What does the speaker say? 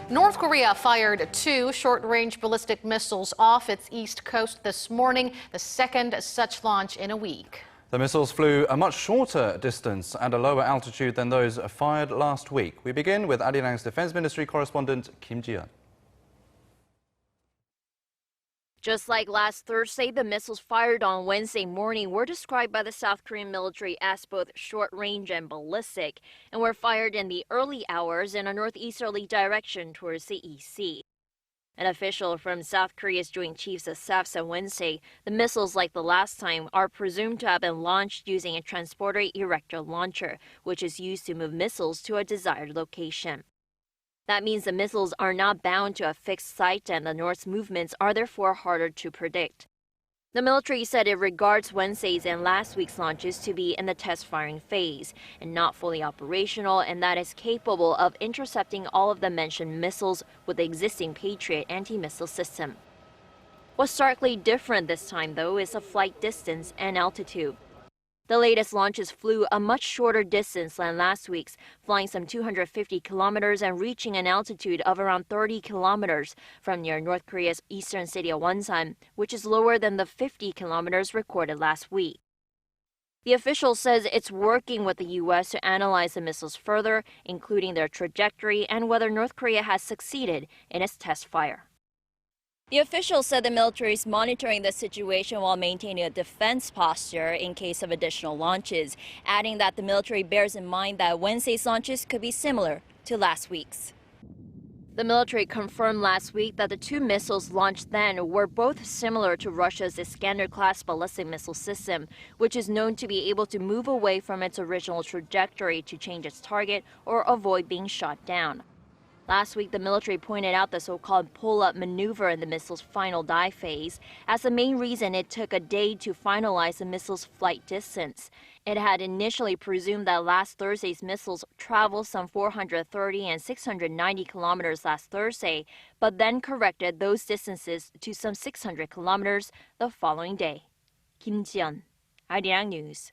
North Korea fired 2 short-range ballistic missiles off its east coast this morning, the second such launch in a week. The missiles flew a much shorter distance at a lower altitude than those fired last week. We begin with Arirang's Defense Ministry correspondent Ji-yeon. Just like last Thursday, the missiles fired on Wednesday morning were described by the South Korean military as both short-range and ballistic, and were fired in the early hours in a northeasterly direction towards the East Sea. An official from South Korea's Joint Chiefs of Staff said Wednesday the missiles, like the last time, are presumed to have been launched using a transporter erector launcher, which is used to move missiles to a desired location. That means the missiles are not bound to a fixed site, and the North's movements are therefore harder to predict. The military said it regards Wednesday's and last week's launches to be in the test firing phase and not fully operational, and that is capable of intercepting all of the mentioned missiles with the existing Patriot anti-missile system. What's starkly different this time, though, is the flight distance and altitude. The latest launches flew a much shorter distance than last week's, flying some 250 kilometers and reaching an altitude of around 30 kilometers from near North Korea's eastern city of Wonsan, which is lower than the 50 kilometers recorded last week. The official says it's working with the U.S. to analyze the missiles further, including their trajectory and whether North Korea has succeeded in its test fire. The official said the military is monitoring the situation while maintaining a defense posture in case of additional launches, adding that the military bears in mind that Wednesday's launches could be similar to last week's. The military confirmed last week that the 2 missiles launched then were both similar to Russia's Iskander-class ballistic missile system, which is known to be able to move away from its original trajectory to change its target or avoid being shot down. Last week, the military pointed out the so-called pull-up maneuver in the missile's final dive phase as the main reason it took a day to finalize the missile's flight distance. It had initially presumed that last Thursday's missiles traveled some 430 and 690 kilometers last Thursday, but then corrected those distances to some 600 kilometers the following day. Ji-yeon, Arirang News.